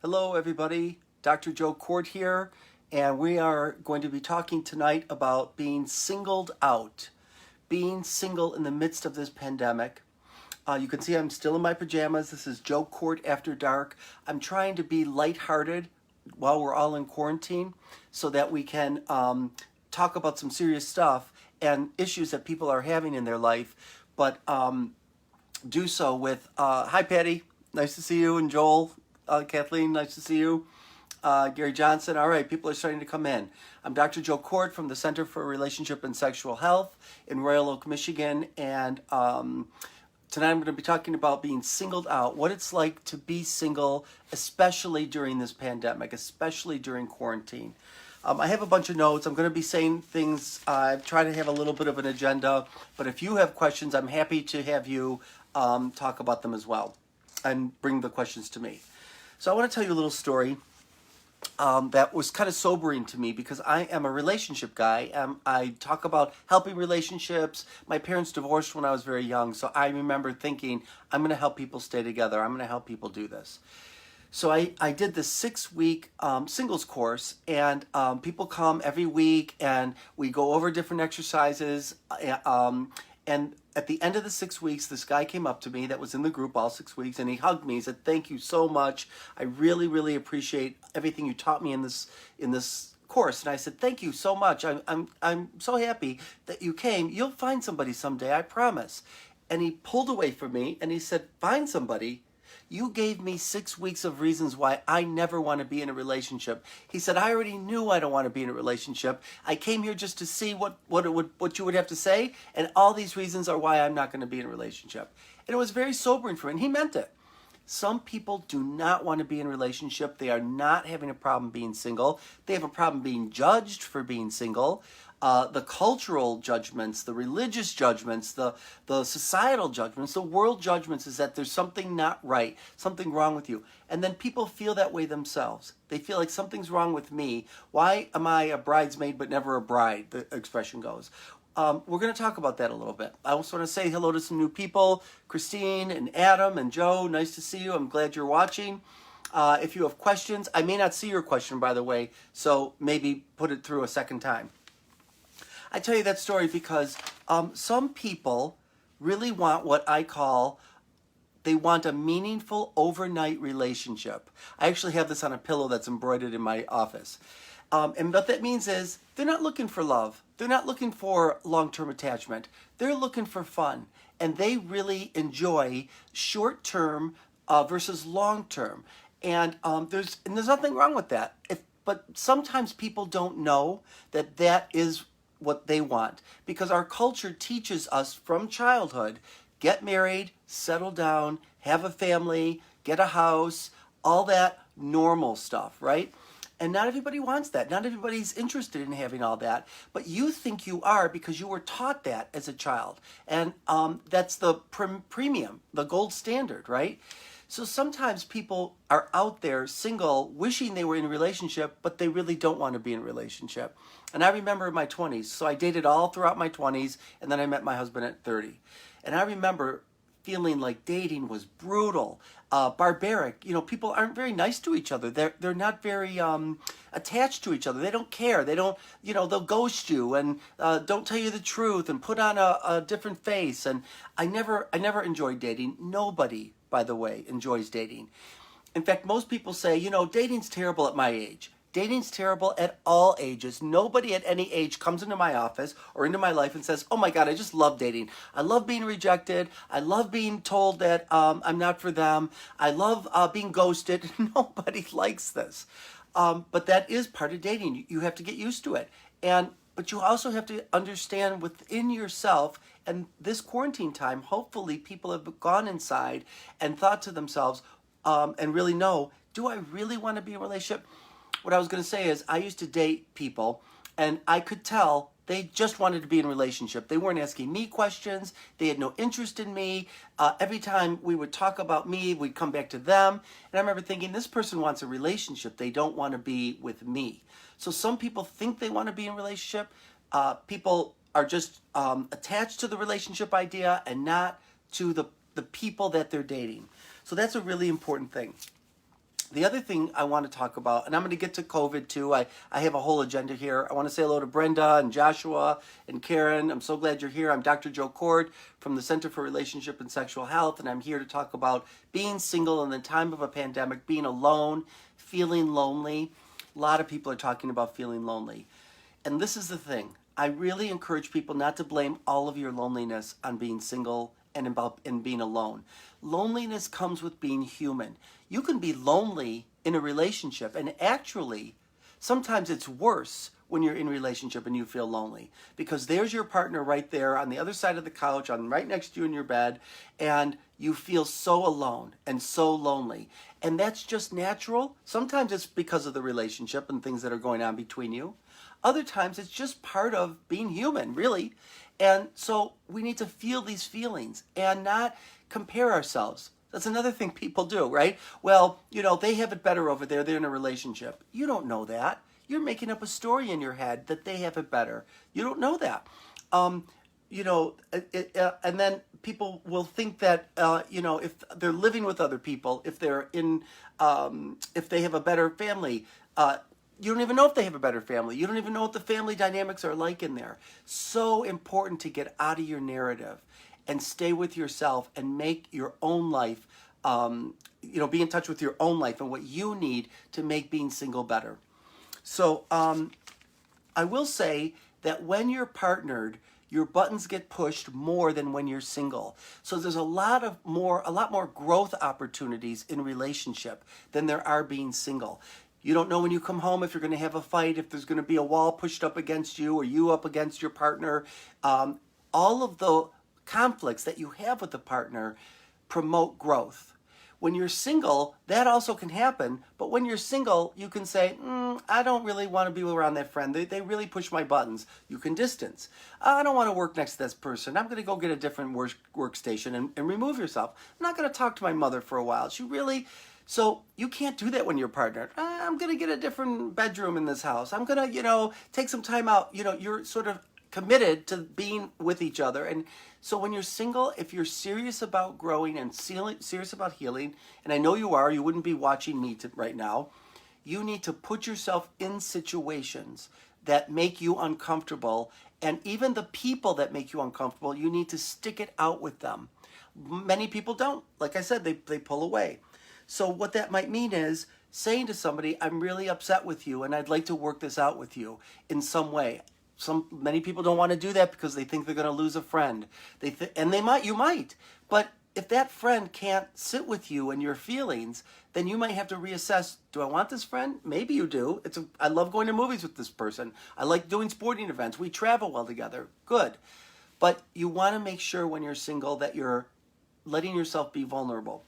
Hello, everybody. Dr. Joe Kort here, and we are going to be talking tonight about being singled out, being single in the midst of this pandemic. You can see I'm still in my pajamas. This is Joe Kort After Dark. I'm trying to be lighthearted while we're all in quarantine so that we can talk about some serious stuff and issues that people are having in their life, but do so with, hi Patty, nice to see you, and Joel, Kathleen, nice to see you. Gary Johnson, all right, people are starting to come in. I'm Dr. Joe Kort from the Center for Relationship and Sexual Health in Royal Oak, Michigan, and tonight I'm going to be talking about being singled out, what it's like to be single, especially during this pandemic, especially during quarantine. I have a bunch of notes. I'm going to be saying things. I've tried to have a little bit of an agenda, but if you have questions, I'm happy to have you talk about them as well and bring the questions to me. So I want to tell you a little story that was kind of sobering to me because I am a relationship guy. I talk about helping relationships. My parents divorced when I was very young, so I remember thinking, I'm going to help people stay together. I'm going to help people do this. So I did this 6-week singles course, and people come every week, and we go over different exercises. And at the end of the 6 weeks, this guy came up to me that was in the group all 6 weeks, and he hugged me. He said, "Thank you so much. I really, really appreciate everything you taught me in this course." And I said, "Thank you so much. I'm so happy that you came. You'll find somebody someday, I promise." And he pulled away from me and he said, "Find somebody? You gave me 6 weeks of reasons why I never want to be in a relationship." He said, "I already knew I don't want to be in a relationship. I came here just to see what you would have to say, and all these reasons are why I'm not going to be in a relationship." And it was very sobering for him. And he meant it. Some people do not want to be in a relationship. They are not having a problem being single. They have a problem being judged for being single. The cultural judgments, the religious judgments, the societal judgments, the world judgments is that there's something not right, something wrong with you. And then people feel that way themselves. They feel like something's wrong with me. Why am I a bridesmaid but never a bride, the expression goes. We're going to talk about that a little bit. I also want to say hello to some new people, Christine and Adam and Joe. Nice to see you. I'm glad you're watching. If you have questions, I may not see your question, by the way, so maybe put it through a second time. I tell you that story because some people really want what I call, they want a meaningful overnight relationship. I actually have this on a pillow that's embroidered in my office. And what that means is they're not looking for love. They're not looking for long-term attachment. They're looking for fun. And they really enjoy short-term versus long-term. And there's nothing wrong with that. But sometimes people don't know that that is what they want, because our culture teaches us from childhood, get married, settle down, have a family, get a house, all that normal stuff, right? And not everybody wants that. Not everybody's interested in having all that, but you think you are because you were taught that as a child. And that's the premium, the gold standard, right? So sometimes people are out there single, wishing they were in a relationship, but they really don't want to be in a relationship. And I remember in my 20s, so I dated all throughout my 20s, and then I met my husband at 30. And I remember feeling like dating was brutal, barbaric. You know, people aren't very nice to each other. They're not very attached to each other. They don't care. They don't, they'll ghost you and don't tell you the truth and put on a different face. And I never enjoyed dating. Nobody, by the way, enjoys dating. In fact, most people say, dating's terrible at my age. Dating's terrible at all ages. Nobody at any age comes into my office or into my life and says, "Oh my God, I just love dating. I love being rejected. I love being told that I'm not for them. I love being ghosted." Nobody likes this. But that is part of dating. You have to get used to it. But you also have to understand within yourself, and this quarantine time, hopefully people have gone inside and thought to themselves and really know, do I really want to be in a relationship? What I was going to say is I used to date people, and I could tell they just wanted to be in a relationship. They weren't asking me questions. They had no interest in me. Every time we would talk about me, we'd come back to them. And I remember thinking, this person wants a relationship. They don't want to be with me. So some people think they want to be in a relationship. People are just attached to the relationship idea and not to the people that they're dating. So that's a really important thing. The other thing I want to talk about, and I'm going to get to COVID too. I have a whole agenda here. I want to say hello to Brenda and Joshua and Karen. I'm so glad you're here. I'm Dr. Joe Kort from the Center for Relationship and Sexual Health, and I'm here to talk about being single in the time of a pandemic, being alone, feeling lonely. A lot of people are talking about feeling lonely. And this is the thing. I really encourage people not to blame all of your loneliness on being single and being alone. Loneliness comes with being human. You can be lonely in a relationship, and actually, sometimes it's worse when you're in a relationship and you feel lonely, because there's your partner right there on the other side of the couch, on right next to you in your bed, and you feel so alone and so lonely. And that's just natural. Sometimes it's because of the relationship and things that are going on between you. Other times it's just part of being human, really. And so we need to feel these feelings and not compare ourselves. That's another thing people do, right? Well, they have it better over there. They're in a relationship. You don't know that. You're making up a story in your head that they have it better. You don't know that. And then people will think that, if they're living with other people, if they're if they have a better family, you don't even know if they have a better family. You don't even know what the family dynamics are like in there. So important to get out of your narrative and stay with yourself and make your own life, be in touch with your own life and what you need to make being single better. So I will say that when you're partnered, your buttons get pushed more than when you're single. So there's a lot more growth opportunities in relationship than there are being single. You don't know when you come home if you're going to have a fight, if there's going to be a wall pushed up against you or you up against your partner. All of the conflicts that you have with the partner promote growth. When you're single, that also can happen. But when you're single, you can say, I don't really want to be around that friend. They really push my buttons. You can distance. I don't want to work next to this person. I'm going to go get a different workstation and remove yourself. I'm not going to talk to my mother for a while. So you can't do that when you're partnered. I'm going to get a different bedroom in this house. I'm going to, take some time out. You're sort of committed to being with each other. And so when you're single, if you're serious about growing and serious about healing, and I know you are, you wouldn't be watching me right now, you need to put yourself in situations that make you uncomfortable. And even the people that make you uncomfortable, you need to stick it out with them. Many people don't. Like I said, they pull away. So what that might mean is saying to somebody, I'm really upset with you and I'd like to work this out with you in some way. Many people don't want to do that because they think they're going to lose a friend. You might. But if that friend can't sit with you and your feelings, then you might have to reassess, do I want this friend? Maybe you do. I love going to movies with this person. I like doing sporting events. We travel well together. Good. But you want to make sure when you're single that you're letting yourself be vulnerable.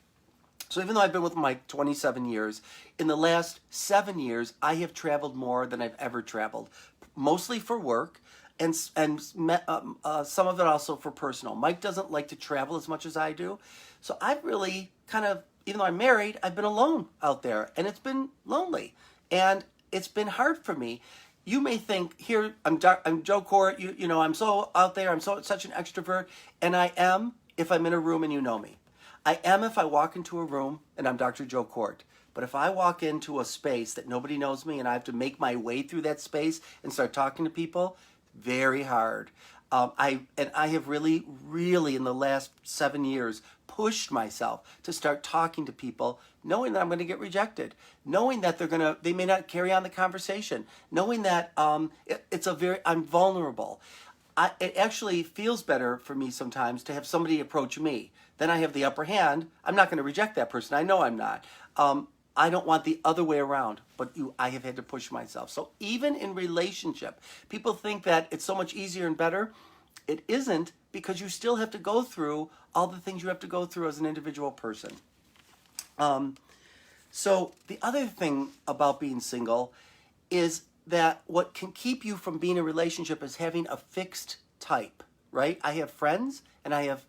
So even though I've been with Mike 27 years, in the last 7 years, I have traveled more than I've ever traveled, mostly for work and some of it also for personal. Mike doesn't like to travel as much as I do. So I've really even though I'm married, I've been alone out there and it's been lonely and it's been hard for me. You may think, here, I'm Joe Kort, I'm so out there, I'm such an extrovert, and I am if I'm in a room and you know me. I am if I walk into a room and I'm Dr. Joe Kort. But if I walk into a space that nobody knows me and I have to make my way through that space and start talking to people, very hard. I have really, really in the last 7 years pushed myself to start talking to people, knowing that I'm going to get rejected, knowing that they may not carry on the conversation, knowing that I'm vulnerable. It actually feels better for me sometimes to have somebody approach me. Then I have the upper hand. I'm not going to reject that person. I know I'm not. I don't want the other way around, but I have had to push myself. So even in relationship, people think that it's so much easier and better. It isn't, because you still have to go through all the things you have to go through as an individual person. So the other thing about being single is that what can keep you from being in a relationship is having a fixed type, right? I have friends and I have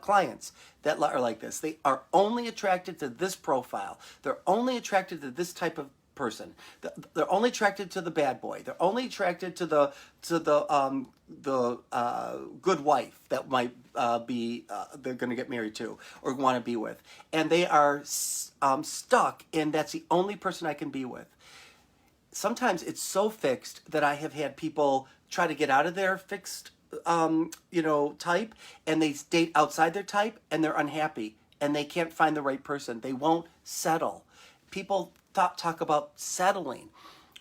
clients that are like this. They are only attracted to this profile. They're only attracted to this type of person. They're only attracted to the bad boy. They're only attracted to the good wife that might be they're going to get married to or want to be with. And they are stuck in that's the only person I can be with. Sometimes it's so fixed that I have had people try to get out of their fixed, type, and they date outside their type, and they're unhappy, and they can't find the right person. They won't settle. People talk about settling.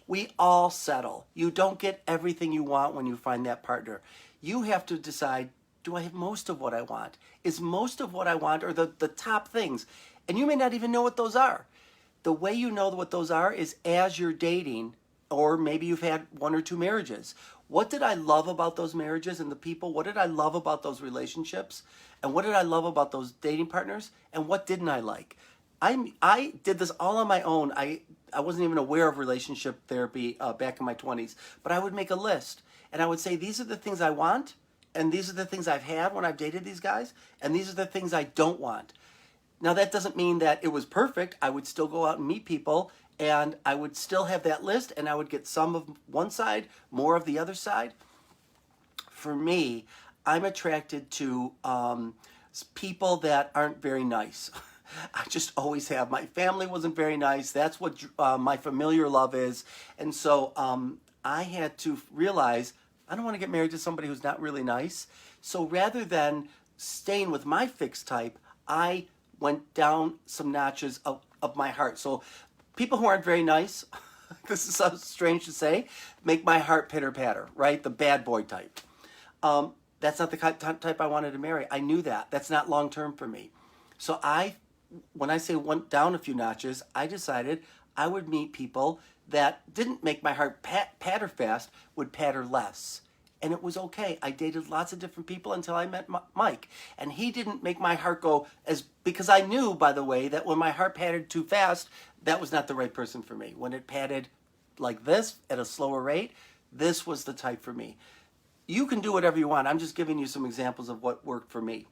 We all settle. You don't get everything you want when you find that partner. You have to decide, do I have most of what I want? Is most of what I want, or the top things? And you may not even know what those are. The way you know what those are is as you're dating, or maybe you've had one or two marriages. What did I love about those marriages and the people? What did I love about those relationships? And what did I love about those dating partners? And what didn't I like? I did this all on my own. I wasn't even aware of relationship therapy back in my 20s. But I would make a list. And I would say, these are the things I want. And these are the things I've had when I've dated these guys. And these are the things I don't want. Now, that doesn't mean that it was perfect. I would still go out and meet people, and I would still have that list, and I would get some of one side, more of the other side. For me, I'm attracted to people that aren't very nice. I just always have. My family wasn't very nice. That's what my familiar love is. And so I had to realize I don't want to get married to somebody who's not really nice. So rather than staying with my fixed type, I went down some notches of my heart. So people who aren't very nice, this is so strange to say, make my heart pitter patter, right? The bad boy type. That's not the type I wanted to marry. I knew that. That's not long term for me. So when I say went down a few notches, I decided I would meet people that didn't make my heart patter fast, would patter less. And it was okay. I dated lots of different people until I met Mike. And he didn't make my heart go because I knew, by the way, that when my heart patted too fast, that was not the right person for me. When it patted like this at a slower rate, this was the type for me. You can do whatever you want. I'm just giving you some examples of what worked for me.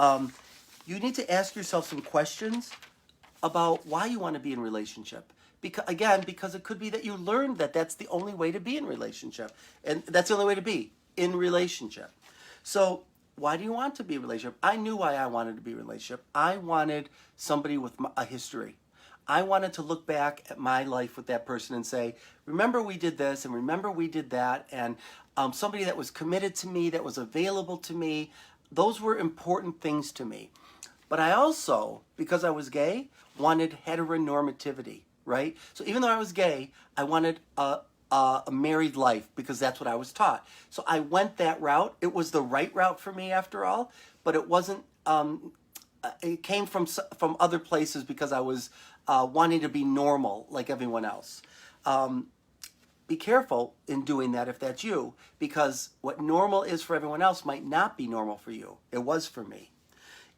You need to ask yourself some questions about why you want to be in a relationship. Because it could be that you learned that that's the only way to be in relationship. And that's the only way to be in relationship. So why do you want to be in a relationship? I knew why I wanted to be in a relationship. I wanted somebody with a history. I wanted to look back at my life with that person and say, remember we did this and remember we did that. And somebody that was committed to me, that was available to me. Those were important things to me. But I also, because I was gay, wanted heteronormativity. Right? So even though I was gay, I wanted a married life because that's what I was taught. So I went that route. It was the right route for me after all, but it wasn't, it came from other places because I was wanting to be normal like everyone else. Be careful in doing that if that's you, because what normal is for everyone else might not be normal for you. It was for me.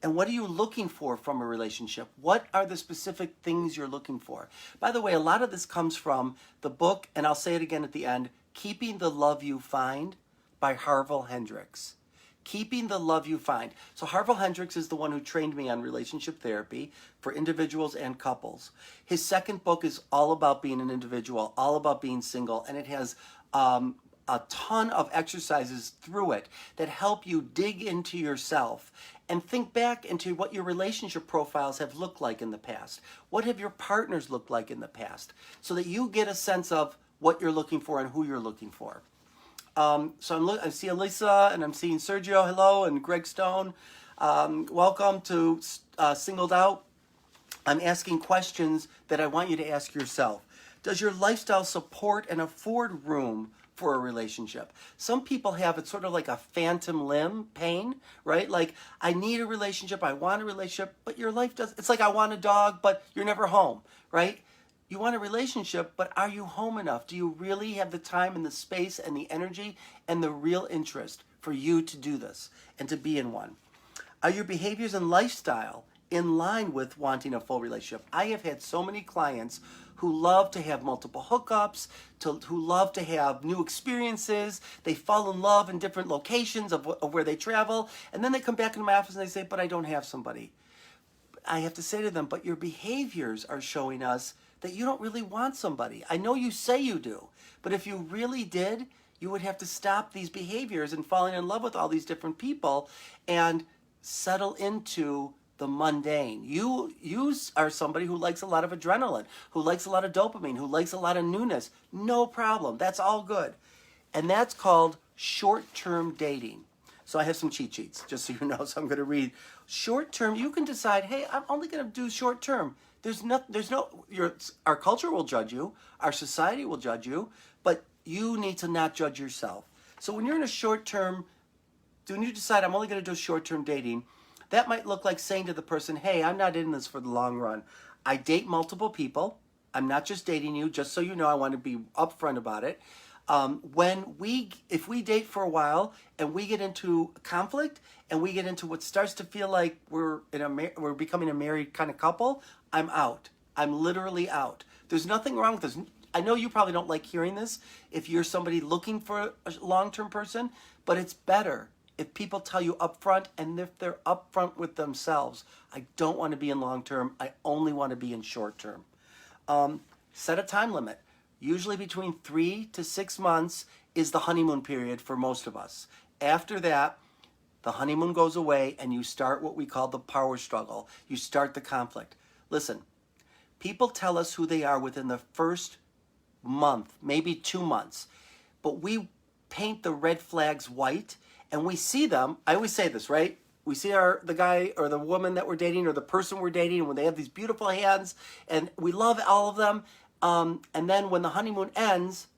And what are you looking for from a relationship? What are the specific things you're looking for? By the way, a lot of this comes from the book, and I'll say it again at the end, Keeping the Love You Find by Harville Hendrix. Keeping the Love You Find. So Harville Hendrix is the one who trained me on relationship therapy for individuals and couples. His second book is all about being an individual, all about being single, and it has a ton of exercises through it that help you dig into yourself and think back into what your relationship profiles have looked like in the past. What have your partners looked like in the past? So that you get a sense of what you're looking for and who you're looking for. So I see Elisa and I'm seeing Sergio, hello, and Greg Stone. Welcome to Singled Out. I'm asking questions that I want you to ask yourself. Does your lifestyle support and afford room for a relationship? Some people have it sort of like a phantom limb pain, right? Like, I need a relationship, I want a relationship, but your life does. It's like I want a dog, but you're never home, right? You want a relationship, but are you home enough? Do you really have the time and the space and the energy and the real interest for you to do this and to be in one? Are your behaviors and lifestyle in line with wanting a full relationship? I have had so many clients who love to have multiple hookups, who love to have new experiences. They fall in love in different locations of where they travel. And then they come back into my office and they say, but I don't have somebody. I have to say to them, but your behaviors are showing us that you don't really want somebody. I know you say you do, but if you really did, you would have to stop these behaviors and falling in love with all these different people and settle into the mundane. You are somebody who likes a lot of adrenaline, who likes a lot of dopamine, who likes a lot of newness. No problem. That's all good. And that's called short-term dating. So I have some cheat sheets, just so you know. So I'm going to read short-term. You can decide, hey, I'm only going to do short-term. Our culture will judge you, our society will judge you, but you need to not judge yourself. So when you're in a short-term, when you decide I'm only going to do short-term dating, that might look like saying to the person, hey, I'm not in this for the long run. I date multiple people. I'm not just dating you, just so you know. I want to be upfront about it. If we date for a while and we get into conflict and we get into what starts to feel like we're becoming a married kind of couple, I'm out. I'm literally out. There's nothing wrong with this. I know you probably don't like hearing this if you're somebody looking for a long-term person, but it's better if people tell you upfront, and if they're upfront with themselves. I don't want to be in long-term. I only want to be in short-term. Set a time limit. Usually between 3 to 6 months is the honeymoon period for most of us. After that, the honeymoon goes away and you start what we call the power struggle. You start the conflict. Listen, people tell us who they are within the first month, maybe 2 months, but we paint the red flags white and we see them. I always say this, right? We see the guy or the woman that we're dating or the person we're dating when they have these beautiful hands and we love all of them. And then when the honeymoon ends,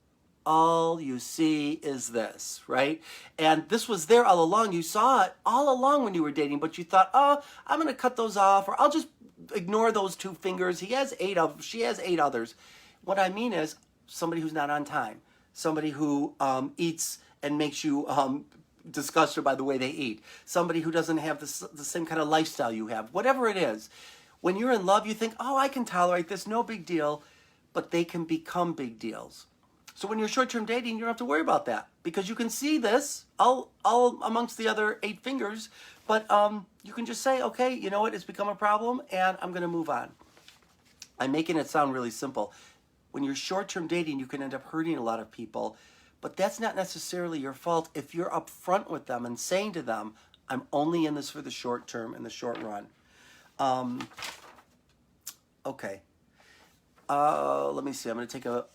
all you see is this, right? And this was there all along. You saw it all along when you were dating, but you thought, oh, I'm going to cut those off, or I'll just ignore those 2 fingers. She has 8 others. What I mean is somebody who's not on time, somebody who eats and makes you disgusted by the way they eat, somebody who doesn't have the same kind of lifestyle you have, whatever it is. When you're in love, you think, oh, I can tolerate this, no big deal, but they can become big deals. So when you're short-term dating, you don't have to worry about that because you can see this all amongst the other 8 fingers, but you can just say, okay, you know what, it's become a problem and I'm going to move on. I'm making it sound really simple. When you're short-term dating, you can end up hurting a lot of people, but that's not necessarily your fault if you're upfront with them and saying to them, I'm only in this for the short term and the short run. Okay. Let me see. I'm going to take a,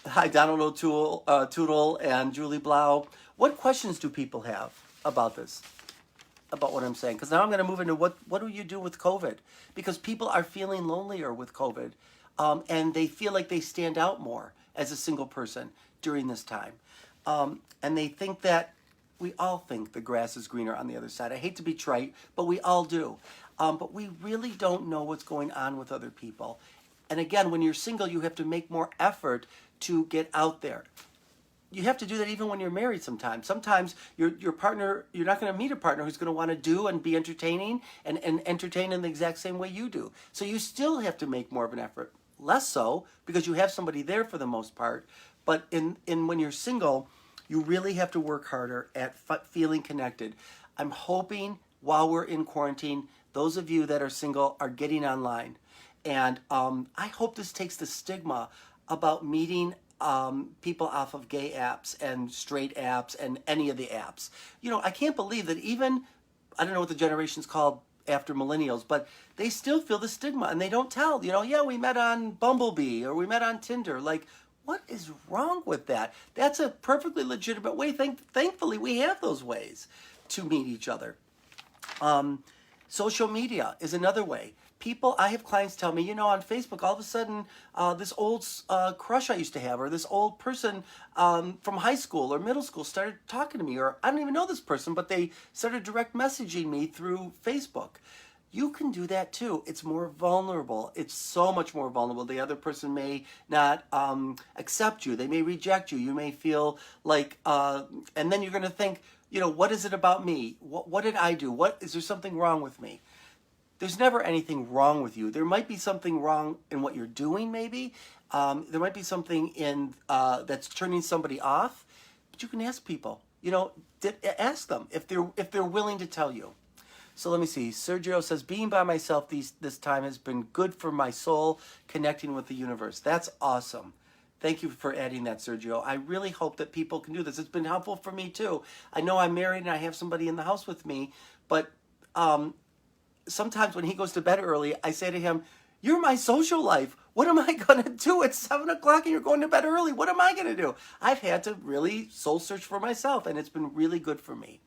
hi, Donald O'Toole and Julie Blau. What questions do people have about this? About what I'm saying? Because now I'm going to move into what do you do with COVID? Because people are feeling lonelier with COVID. And they feel like they stand out more as a single person during this time. And they think that, we all think the grass is greener on the other side. I hate to be trite, but we all do. But we really don't know what's going on with other people. And again, when you're single, you have to make more effort to get out there. You have to do that even when you're married sometimes. Sometimes your partner, you're not going to meet a partner who's going to want to do and be entertaining and entertain in the exact same way you do. So you still have to make more of an effort. Less so because you have somebody there for the most part. But when you're single, you really have to work harder at feeling connected. I'm hoping while we're in quarantine, those of you that are single are getting online. And I hope this takes the stigma about meeting people off of gay apps and straight apps and any of the apps. You know, I can't believe that even, I don't know what the generation's called after millennials, but they still feel the stigma and they don't tell, you know, yeah, we met on Bumblebee or we met on Tinder. Like, what is wrong with that? That's a perfectly legitimate way. Thankfully, we have those ways to meet each other. Social media is another way. I have clients tell me, you know, on Facebook, all of a sudden, this old crush I used to have, or this old person from high school or middle school started talking to me, or I don't even know this person, but they started direct messaging me through Facebook. You can do that too. It's more vulnerable. It's so much more vulnerable. The other person may not accept you. They may reject you. You may feel like, and then you're going to think, you know, what is it about me? What did I do? Is there something wrong with me? There's never anything wrong with you. There might be something wrong in what you're doing, maybe. There might be something that's turning somebody off. But you can ask people. You know, ask them if they're willing to tell you. So let me see. Sergio says, being by myself this time has been good for my soul, connecting with the universe. That's awesome. Thank you for adding that, Sergio. I really hope that people can do this. It's been helpful for me too. I know I'm married and I have somebody in the house with me, but sometimes when he goes to bed early, I say to him, "You're my social life. What am I going to do? It's 7 o'clock and you're going to bed early. What am I going to do?" I've had to really soul search for myself, and it's been really good for me.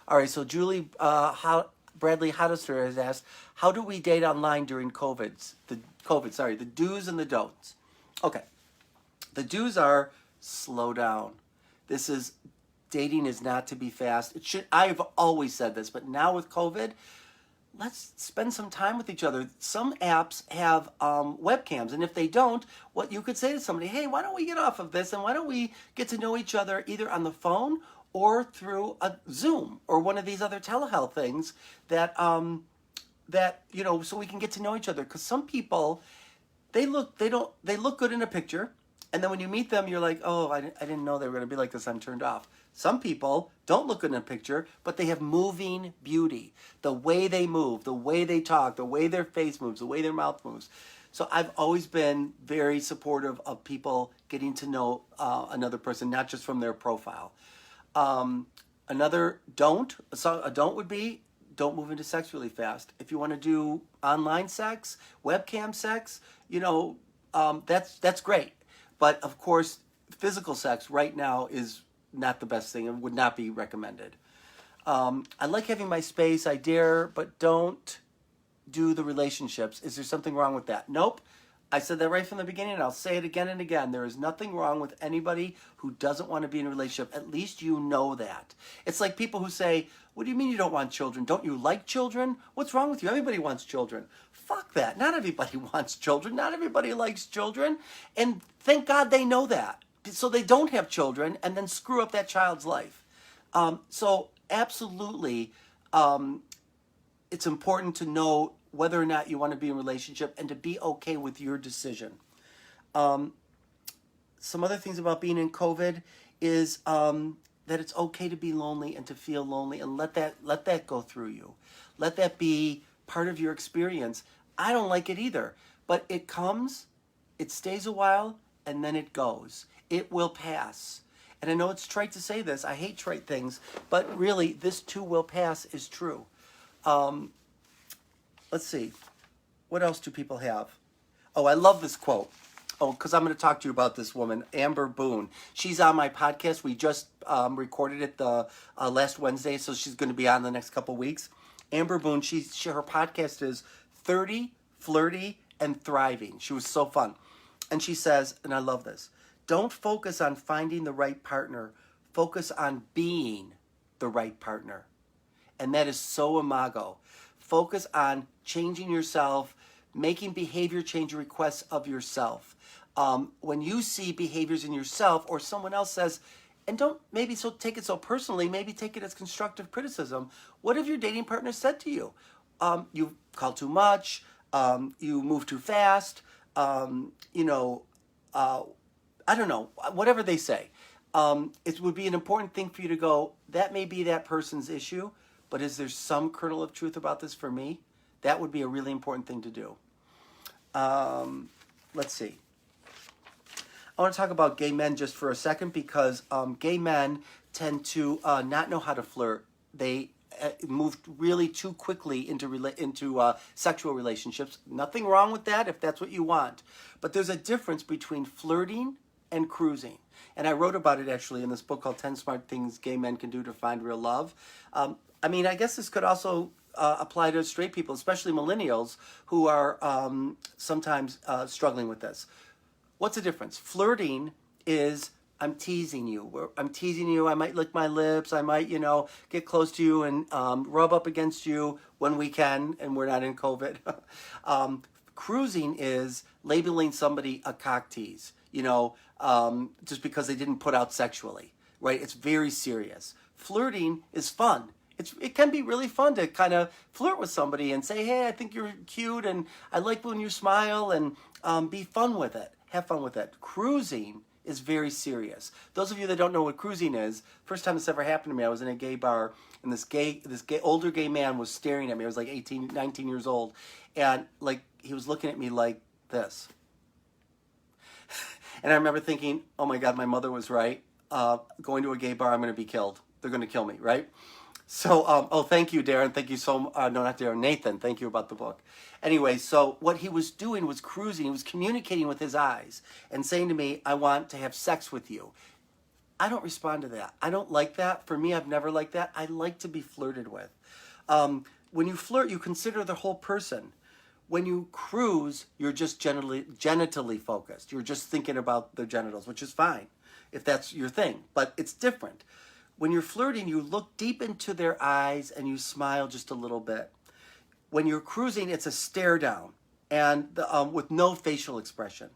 All right, so Julie Bradley Hoddister has asked, how do we date online during the do's and the don'ts. Okay, the do's are slow down. Dating is not to be fast. I've always said this, but now with COVID, let's spend some time with each other. Some apps have webcams, and if they don't, what you could say to somebody, hey, why don't we get off of this and why don't we get to know each other either on the phone or through a Zoom or one of these other telehealth things that so we can get to know each other. Because some people, they look good in a picture, and then when you meet them, you're like, oh, I didn't know they were going to be like this. I'm turned off. Some people don't look good in a picture, but they have moving beauty. The way they move, the way they talk, the way their face moves, the way their mouth moves. So I've always been very supportive of people getting to know another person, not just from their profile. A don't would be, don't move into sex really fast. If you want to do online sex, webcam sex, that's great. But of course, physical sex right now is not the best thing and would not be recommended. I like having my space, I dare, but don't do the relationships. Is there something wrong with that? Nope. I said that right from the beginning, and I'll say it again and again. There is nothing wrong with anybody who doesn't want to be in a relationship. At least you know that. It's like people who say, what do you mean you don't want children? Don't you like children? What's wrong with you? Everybody wants children. Fuck that. Not everybody wants children. Not everybody likes children. And thank God they know that. So they don't have children and then screw up that child's life. So absolutely, it's important to know whether or not you want to be in a relationship and to be okay with your decision. Some other things about being in COVID is that it's okay to be lonely and to feel lonely, and let that go through you. Let that be part of your experience. I don't like it either, but it comes, it stays a while, and then it goes. It will pass. And I know it's trite to say this. I hate trite things, but really, this too will pass is true. Let's see. What else do people have? Oh, I love this quote. Oh, because I'm going to talk to you about this woman, Amber Boon. She's on my podcast. We just recorded it the last Wednesday, so she's going to be on the next couple weeks. Amber Boon, her podcast is 30, Flirty, and Thriving. She was so fun. And she says, and I love this, don't focus on finding the right partner. Focus on being the right partner. And that is so imago. Focus on changing yourself, making behavior change requests of yourself. When you see behaviors in yourself or someone else says, and don't maybe take it so personally, maybe take it as constructive criticism. What have your dating partner said to you? You call too much, you move too fast, I don't know, whatever they say. It would be an important thing for you to go, that may be that person's issue, but is there some kernel of truth about this for me? That would be a really important thing to do. Let's see. I want to talk about gay men just for a second because gay men tend to not know how to flirt. They move really too quickly into sexual relationships. Nothing wrong with that if that's what you want. But there's a difference between flirting and cruising. And I wrote about it actually in this book called 10 Smart Things Gay Men Can Do to Find Real Love. I guess this could also apply to straight people, especially millennials who are sometimes struggling with this. What's the difference? Flirting is, I'm teasing you. I might lick my lips. I might, get close to you and rub up against you when we can, and we're not in COVID. Cruising is labeling somebody a cock tease, just because they didn't put out sexually, right? It's very serious. Flirting is fun. It can be really fun to kind of flirt with somebody and say, hey, I think you're cute and I like when you smile, and be fun with it. Have fun with it. Cruising is very serious. Those of you that don't know what cruising is, first time this ever happened to me, I was in a gay bar and this older gay man was staring at me. I was like 18, 19 years old. And he was looking at me like this. And I remember thinking, oh my God, my mother was right. Going to a gay bar, I'm going to be killed. They're going to kill me, right? So, oh, thank you, Darren. Thank you so no, not Darren, Nathan. Thank you about the book. Anyway, so what he was doing was cruising. He was communicating with his eyes and saying to me, I want to have sex with you. I don't respond to that. I don't like that. For me, I've never liked that. I like to be flirted with. When you flirt, you consider the whole person. When you cruise, you're just genitally focused. You're just thinking about their genitals, which is fine if that's your thing, but it's different. When you're flirting, you look deep into their eyes and you smile just a little bit. When you're cruising, it's a stare down and with no facial expression.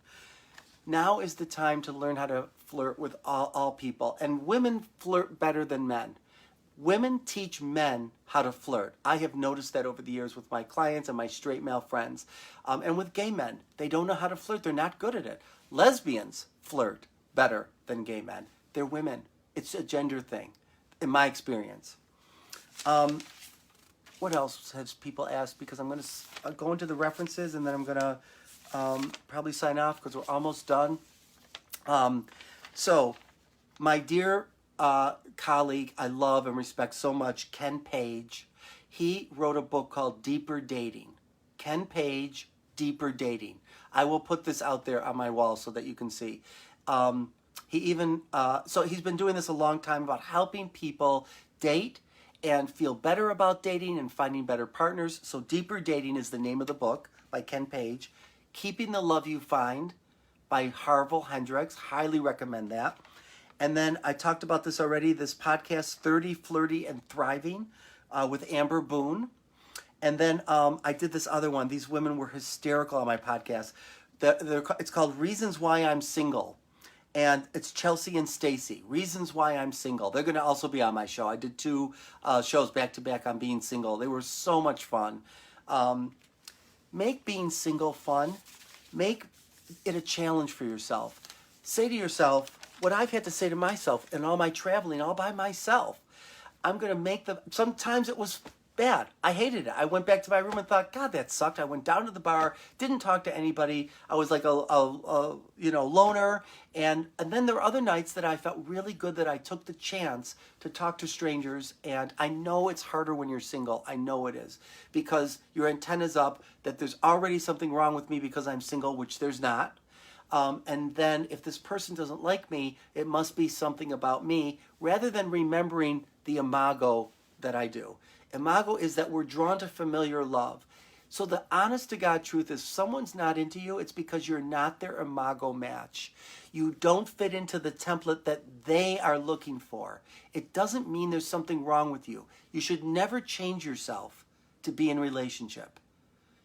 Now is the time to learn how to flirt with all people. And women flirt better than men. Women teach men how to flirt. I have noticed that over the years with my clients and my straight male friends. And with gay men, they don't know how to flirt. They're not good at it. Lesbians flirt better than gay men. They're women. It's a gender thing, in my experience. What else has people asked? Because I'm going to go into the references and then I'm going to probably sign off because we're almost done. So, my dear colleague I love and respect so much, Ken Page, he wrote a book called Deeper Dating. Ken Page, Deeper Dating. I will put this out there on my wall so that you can see. He even, so he's been doing this a long time about helping people date and feel better about dating and finding better partners. So Deeper Dating is the name of the book by Ken Page. Keeping the Love You Find by Harville Hendricks. Highly recommend that. And then I talked about this already, this podcast, 30, Flirty, and Thriving with Amber Boon. And then I did this other one. These women were hysterical on my podcast. It's called Reasons Why I'm Single. And it's Chelsea and Stacy. Reasons Why I'm Single. They're going to also be on my show. I did 2 shows back to back on being single. They were so much fun. Make being single fun. Make it a challenge for yourself. Say to yourself what I've had to say to myself in all my traveling all by myself. I'm going to make sometimes it was bad. I hated it. I went back to my room and thought, God, that sucked. I went down to the bar, didn't talk to anybody. I was like a loner. And then there were other nights that I felt really good that I took the chance to talk to strangers. And I know it's harder when you're single. I know it is. Because your antenna's up that there's already something wrong with me because I'm single, which there's not. And then if this person doesn't like me, it must be something about me, rather than remembering the imago that I do. Imago is that we're drawn to familiar love. So the honest to God truth is, someone's not into you, it's because you're not their imago match. You don't fit into the template that they are looking for. It doesn't mean there's something wrong with you. You should never change yourself to be in relationship.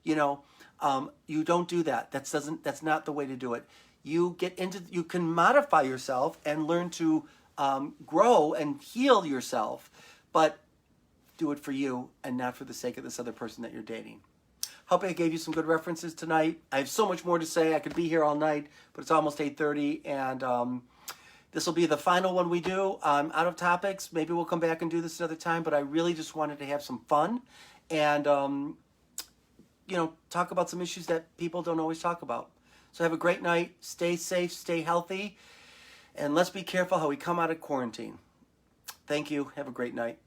You don't do that. That's not the way to do it. You can modify yourself and learn to grow and heal yourself, but do it for you and not for the sake of this other person that you're dating. Hope I gave you some good references tonight. I have so much more to say. I could be here all night, but it's almost 8:30, and this will be the final one we do. I'm out of topics. Maybe we'll come back and do this another time, but I really just wanted to have some fun and talk about some issues that people don't always talk about. So have a great night. Stay safe, stay healthy, and let's be careful how we come out of quarantine. Thank you. Have a great night.